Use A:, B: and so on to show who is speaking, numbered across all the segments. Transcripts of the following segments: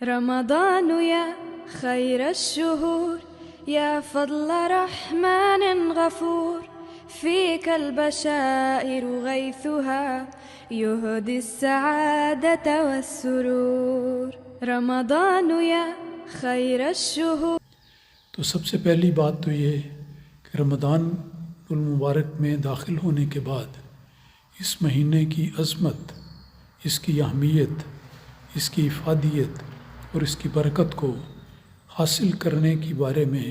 A: رمضان يا خير الشهور يا فضل رحمن غفور فيك البشائر غيثها يهدي السعادة والسرور رمضان يا خير الشهور.
B: تو سب سے پہلی بات تو یہ کہ رمضان المبارک میں داخل ہونے کے بعد اس مہینے کی عظمت، اس کی اہمیت، اس کی افادیت اور اس کی برکت کو حاصل کرنے کے بارے میں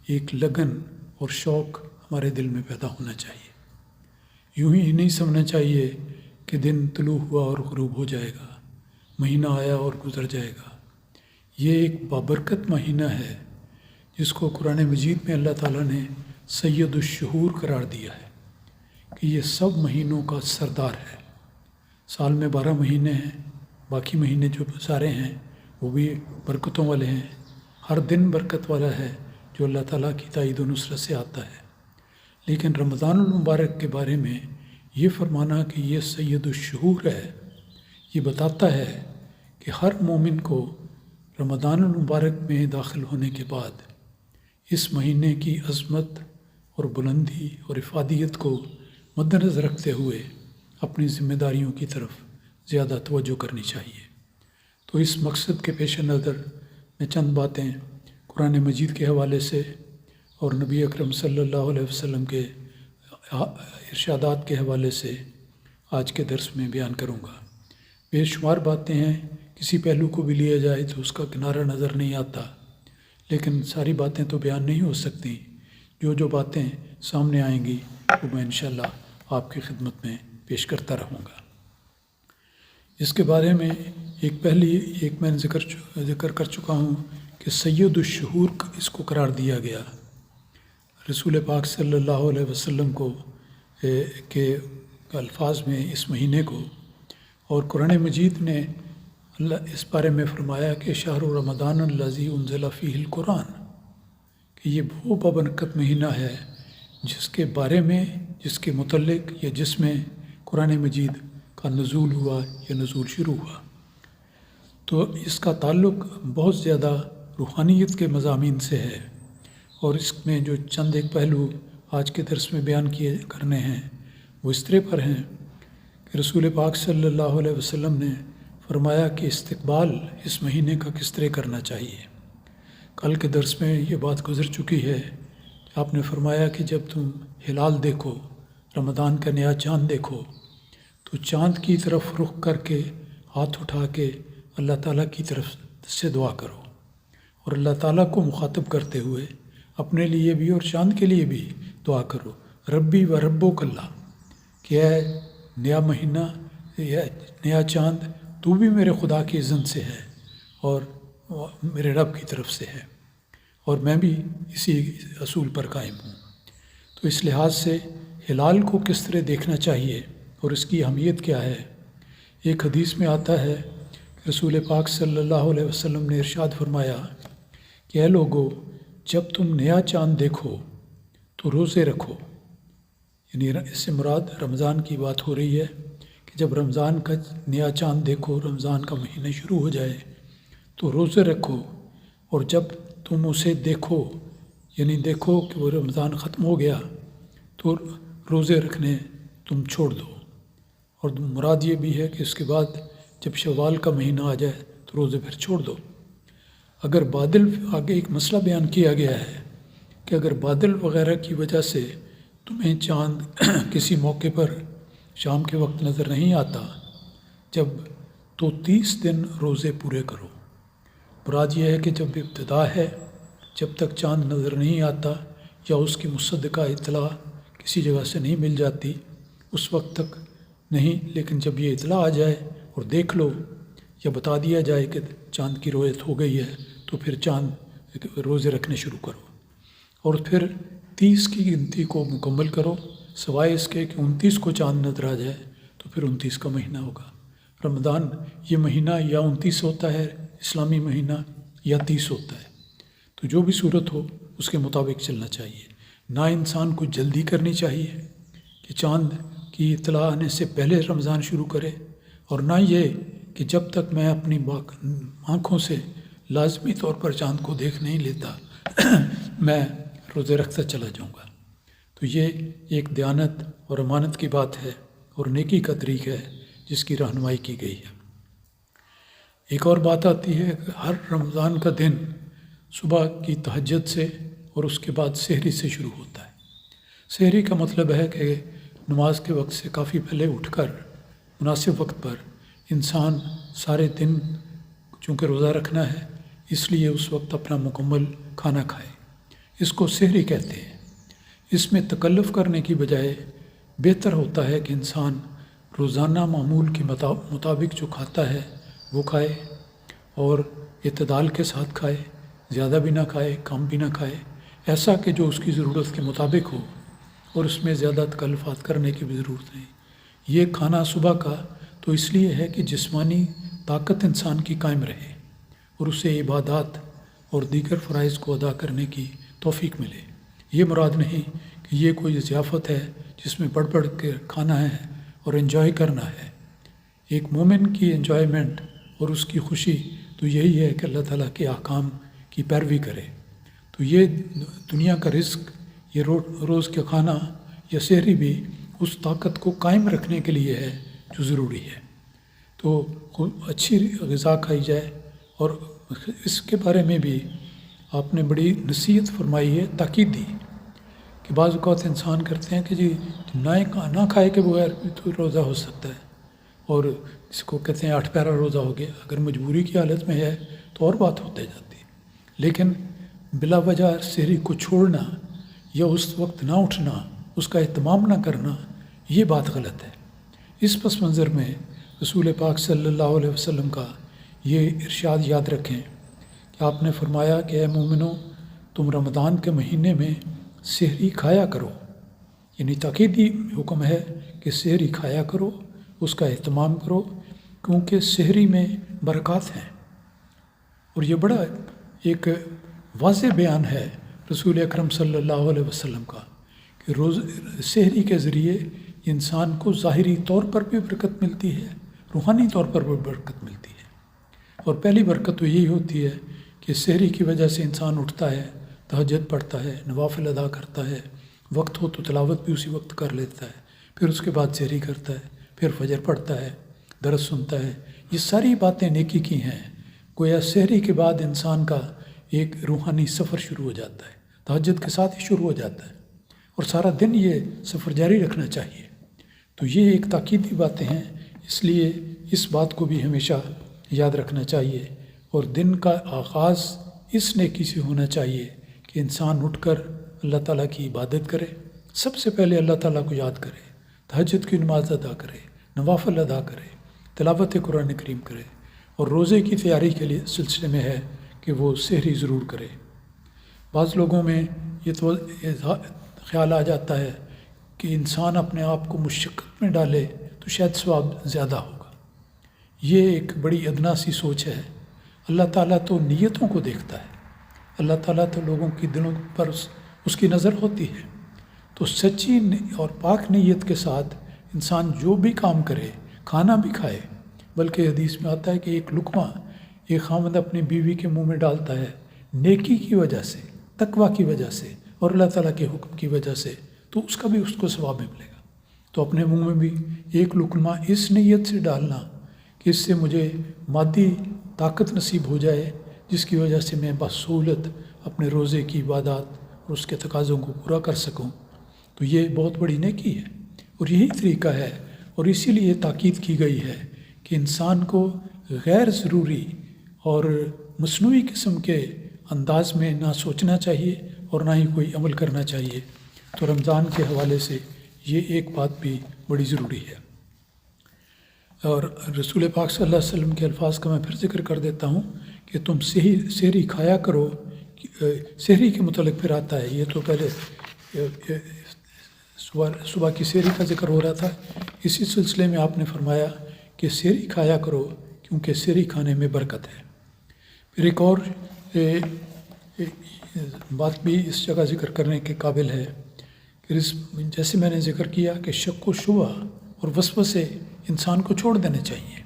B: ایک لگن اور شوق ہمارے دل میں پیدا ہونا چاہیے. یوں ہی نہیں سمجھنا چاہیے کہ دن طلوع ہوا اور غروب ہو جائے گا، مہینہ آیا اور گزر جائے گا. یہ ایک بابرکت مہینہ ہے جس کو قرآن مجید میں اللہ تعالیٰ نے سید الشہور قرار دیا ہے کہ یہ سب مہینوں کا سردار ہے. سال میں 12 مہینے ہیں، باقی مہینے جو سارے ہیں وہ بھی برکتوں والے ہیں. ہر دن برکت والا ہے جو اللہ تعالیٰ کی تائید و نصرت سے آتا ہے. لیکن رمضان المبارک کے بارے میں یہ فرمانا کہ یہ سید الشہور ہے، یہ بتاتا ہے کہ ہر مومن کو رمضان المبارک میں داخل ہونے کے بعد اس مہینے کی عظمت اور بلندی اور افادیت کو مد نظر رکھتے ہوئے اپنی ذمہ داریوں کی طرف زیادہ توجہ کرنی چاہیے. تو اس مقصد کے پیش نظر میں چند باتیں قرآن مجید کے حوالے سے اور نبی اکرم صلی اللہ علیہ وسلم کے ارشادات کے حوالے سے آج کے درس میں بیان کروں گا. بے شمار باتیں ہیں، کسی پہلو کو بھی لیا جائے تو اس کا کنارہ نظر نہیں آتا، لیکن ساری باتیں تو بیان نہیں ہو سکتی. جو باتیں سامنے آئیں گی وہ میں انشاءاللہ آپ کی خدمت میں پیش کرتا رہوں گا. اس کے بارے میں ایک میں نے ذکر کر چکا ہوں کہ سید الشہور اس کو قرار دیا گیا رسول پاک صلی اللہ علیہ وسلم کو کے الفاظ میں اس مہینے کو. اور قرآن مجید نے اس بارے میں فرمایا کہ شہر رمضان الذی انزل فیہ القرآن، کہ یہ وہ بابرکت مہینہ ہے جس کے بارے میں، جس کے متعلق یا جس میں قرآن مجید کا نزول ہوا یا نزول شروع ہوا. تو اس کا تعلق بہت زیادہ روحانیت کے مضامین سے ہے، اور اس میں جو چند ایک پہلو آج کے درس میں بیان کیے کرنے ہیں وہ اس طرح پر ہیں کہ رسول پاک صلی اللہ علیہ وسلم نے فرمایا کہ استقبال اس مہینے کا کس طرح کرنا چاہیے. کل کے درس میں یہ بات گزر چکی ہے. آپ نے فرمایا کہ جب تم ہلال دیکھو، رمضان کا نیا چاند دیکھو، تو چاند کی طرف رخ کر کے ہاتھ اٹھا کے اللہ تعالیٰ کی طرف سے دعا کرو، اور اللہ تعالیٰ کو مخاطب کرتے ہوئے اپنے لیے بھی اور چاند کے لیے بھی دعا کرو. ربی و ربک اللہ، کہ اے نیا مہینہ یا نیا چاند، تو بھی میرے خدا کی اذن سے ہے اور میرے رب کی طرف سے ہے، اور میں بھی اسی اصول پر قائم ہوں. تو اس لحاظ سے ہلال کو کس طرح دیکھنا چاہیے اور اس کی اہمیت کیا ہے. ایک حدیث میں آتا ہے کہ رسول پاک صلی اللہ علیہ وسلم نے ارشاد فرمایا کہ اے لوگو، جب تم نیا چاند دیکھو تو روزے رکھو. یعنی اس سے مراد رمضان کی بات ہو رہی ہے کہ جب رمضان کا نیا چاند دیکھو، رمضان کا مہینہ شروع ہو جائے تو روزے رکھو. اور جب تم اسے دیکھو، یعنی دیکھو کہ وہ رمضان ختم ہو گیا، تو روزے رکھنے تم چھوڑ دو. اور مراد یہ بھی ہے کہ اس کے بعد جب شوال کا مہینہ آ جائے تو روزے پھر چھوڑ دو. اگر بادل، آگے ایک مسئلہ بیان کیا گیا ہے کہ اگر بادل وغیرہ کی وجہ سے تمہیں چاند کسی موقع پر شام کے وقت نظر نہیں آتا تو 30 دن روزے پورے کرو. مراد یہ ہے کہ جب ابتدا ہے، جب تک چاند نظر نہیں آتا یا اس کی مصدقہ اطلاع کسی جگہ سے نہیں مل جاتی، اس وقت تک نہیں، لیکن جب یہ اطلاع آ جائے اور دیکھ لو یا بتا دیا جائے کہ چاند کی رویت ہو گئی ہے، تو پھر چاند روزے رکھنے شروع کرو. اور پھر 30 کی گنتی کو مکمل کرو، سوائے اس کے کہ 29 کو چاند نظر آ جائے تو پھر 29 کا مہینہ ہوگا. رمضان یہ مہینہ یا 29 ہوتا ہے اسلامی مہینہ، یا 30 ہوتا ہے. تو جو بھی صورت ہو اس کے مطابق چلنا چاہیے. نہ انسان کو جلدی کرنی چاہیے کہ چاند کی اطلاع آنے سے پہلے رمضان شروع کرے، اور نہ یہ کہ جب تک میں اپنی آنکھوں سے لازمی طور پر چاند کو دیکھ نہیں لیتا میں روزے رکھتا چلا جاؤں گا۔ تو یہ ایک دیانت اور امانت کی بات ہے اور نیکی کا طریقہ ہے جس کی رہنمائی کی گئی ہے۔ ایک اور بات آتی ہے کہ ہر رمضان کا دن صبح کی تہجد سے اور اس کے بعد سحری سے شروع ہوتا ہے۔ سحری کا مطلب ہے کہ نماز کے وقت سے کافی پہلے اٹھ کر مناسب وقت پر انسان سارے دن چونکہ روزہ رکھنا ہے اس لیے اس وقت اپنا مکمل کھانا کھائے، اس کو سحری کہتے ہیں۔ اس میں تکلف کرنے کی بجائے بہتر ہوتا ہے کہ انسان روزانہ معمول کے مطابق جو کھاتا ہے وہ کھائے اور اعتدال کے ساتھ کھائے، زیادہ بھی نہ کھائے کم بھی نہ کھائے، ایسا کہ جو اس کی ضرورت کے مطابق ہو اور اس میں زیادہ تکلفات کرنے کی بھی ضرورت نہیں۔ یہ کھانا صبح کا تو اس لیے ہے کہ جسمانی طاقت انسان کی قائم رہے اور اسے عبادات اور دیگر فرائض کو ادا کرنے کی توفیق ملے۔ یہ مراد نہیں کہ یہ کوئی ضیافت ہے جس میں بڑھ بڑھ کے کھانا ہے اور انجوائے کرنا ہے۔ ایک مومن کی انجوائمنٹ اور اس کی خوشی تو یہی ہے کہ اللہ تعالیٰ کے احکام کی پیروی کرے۔ تو یہ دنیا کا رزق، یہ روز کا کھانا یا سحری بھی اس طاقت کو قائم رکھنے کے لیے ہے جو ضروری ہے۔ تو اچھی غذا کھائی جائے، اور اس کے بارے میں بھی آپ نے بڑی نصیحت فرمائی ہے، تاکید دی کہ بعض اوقات انسان کرتے ہیں کہ جی نہ کھائے کے بغیر بھی تو روزہ ہو سکتا ہے، اور اس کو کہتے ہیں 8 پیارا روزہ ہو گیا۔ اگر مجبوری کی حالت میں ہے تو اور بات ہوتے جاتی ہے، لیکن بلا وجہ سحری کو چھوڑنا یا اس وقت نہ اٹھنا، اس کا اہتمام نہ کرنا، یہ بات غلط ہے۔ اس پس منظر میں رسول پاک صلی اللہ علیہ وسلم کا یہ ارشاد یاد رکھیں کہ آپ نے فرمایا کہ اے مومنو، تم رمضان کے مہینے میں سحری کھایا کرو، یعنی تاکیدی حکم ہے کہ سحری کھایا کرو، اس کا اہتمام کرو، کیونکہ سحری میں برکات ہیں۔ اور یہ بڑا ایک واضح بیان ہے رسول اکرم صلی اللہ علیہ وسلم کا کہ سحری کے ذریعے انسان کو ظاہری طور پر بھی برکت ملتی ہے، روحانی طور پر بھی برکت ملتی ہے۔ اور پہلی برکت تو یہی ہوتی ہے کہ سحری کی وجہ سے انسان اٹھتا ہے، تہجد پڑھتا ہے، نوافل ادا کرتا ہے، وقت ہو تو تلاوت بھی اسی وقت کر لیتا ہے، پھر اس کے بعد سحری کرتا ہے، پھر فجر پڑھتا ہے، درس سنتا ہے۔ یہ ساری باتیں نیکی کی ہیں۔ گویا سحری کے بعد انسان کا ایک روحانی سفر شروع ہو جاتا ہے، تہجد کے ساتھ ہی شروع ہو جاتا ہے، اور سارا دن یہ سفر جاری رکھنا چاہیے۔ تو یہ ایک تاکیدی باتیں ہیں، اس لیے اس بات کو بھی ہمیشہ یاد رکھنا چاہیے۔ اور دن کا آغاز اس نیکی سے ہونا چاہیے کہ انسان اٹھ کر اللہ تعالیٰ کی عبادت کرے، سب سے پہلے اللہ تعالیٰ کو یاد کرے، تہجد کی نماز ادا کرے، نوافل ادا کرے، تلاوت قرآن کریم کرے، اور روزے کی تیاری کے لیے سلسلے میں ہے کہ وہ سحری ضرور کرے۔ بعض لوگوں میں یہ تو خیال آ جاتا ہے کہ انسان اپنے آپ کو مشقت میں ڈالے تو شاید ثواب زیادہ ہوگا۔ یہ ایک بڑی ادنا سی سوچ ہے۔ اللہ تعالیٰ تو نیتوں کو دیکھتا ہے، اللہ تعالیٰ تو لوگوں کی دلوں پر اس کی نظر ہوتی ہے۔ تو سچی اور پاک نیت کے ساتھ انسان جو بھی کام کرے، کھانا بھی کھائے، بلکہ حدیث میں آتا ہے کہ ایک لقمہ ایک خاوند اپنی بیوی کے منہ میں ڈالتا ہے نیکی کی وجہ سے، تقویٰ کی وجہ سے اور اللہ تعالیٰ کے حکم کی وجہ سے، تو اس کا بھی اس کو ثواب ملے گا۔ تو اپنے منہ میں بھی ایک لقمہ اس نیت سے ڈالنا کہ اس سے مجھے مادی طاقت نصیب ہو جائے، جس کی وجہ سے میں بسہولت اپنے روزے کی عبادات اور اس کے تقاضوں کو پورا کر سکوں، تو یہ بہت بڑی نیکی ہے۔ اور یہی طریقہ ہے، اور اسی لیے تاکید کی گئی ہے کہ انسان کو غیر ضروری اور مصنوعی قسم کے انداز میں نہ سوچنا چاہیے اور نہ ہی کوئی عمل کرنا چاہیے۔ تو رمضان کے حوالے سے یہ ایک بات بھی بڑی ضروری ہے۔ اور رسول پاک صلی اللہ علیہ وسلم کے الفاظ کا میں پھر ذکر کر دیتا ہوں کہ تم سحری کھایا کرو۔ سحری کے متعلق پھر آتا ہے، یہ تو پہلے صبح کی سحری کا ذکر ہو رہا تھا، اسی سلسلے میں آپ نے فرمایا کہ سحری کھایا کرو کیونکہ سحری کھانے میں برکت ہے۔ پھر ایک اور بات بھی اس جگہ ذکر کرنے کے قابل ہے کہ جیسے میں نے ذکر کیا کہ شک و شبہ اور وسوسے انسان کو چھوڑ دینے چاہیے۔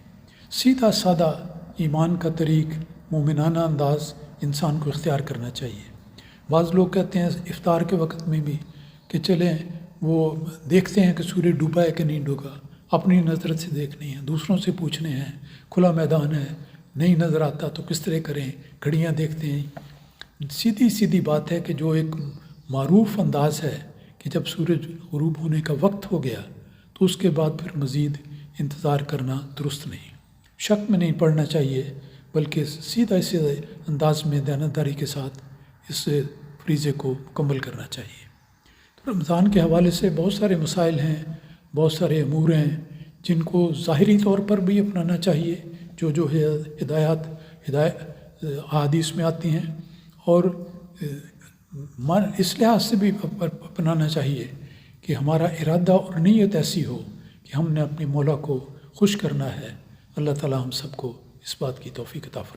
B: سیدھا سادہ ایمان کا طریق، مومنانہ انداز انسان کو اختیار کرنا چاہیے۔ بعض لوگ کہتے ہیں افطار کے وقت میں بھی کہ چلیں وہ دیکھتے ہیں کہ سورج ڈوبا ہے کہ نہیں ڈوبا، اپنی نظر سے دیکھنی ہے، دوسروں سے پوچھنے ہیں، کھلا میدان ہے، نہیں نظر آتا تو کس طرح کریں، گھڑیاں دیکھتے ہیں۔ سیدھی سیدھی بات ہے کہ جو ایک معروف انداز ہے کہ جب سورج غروب ہونے کا وقت ہو گیا تو اس کے بعد پھر مزید انتظار کرنا درست نہیں، شک میں نہیں پڑنا چاہیے، بلکہ سیدھا سیدھے انداز میں دیانتداری کے ساتھ اس فریضے کو مکمل کرنا چاہیے۔ تو رمضان کے حوالے سے بہت سارے مسائل ہیں، بہت سارے امور ہیں جن کو ظاہری طور پر بھی اپنانا چاہیے، جو ہدایات احادیث میں آتی ہیں، اور اس لحاظ سے بھی اپنانا چاہیے کہ ہمارا ارادہ اور نیت ایسی ہو کہ ہم نے اپنے مولا کو خوش کرنا ہے۔ اللہ تعالی ہم سب کو اس بات کی توفیق عطا فرمائے۔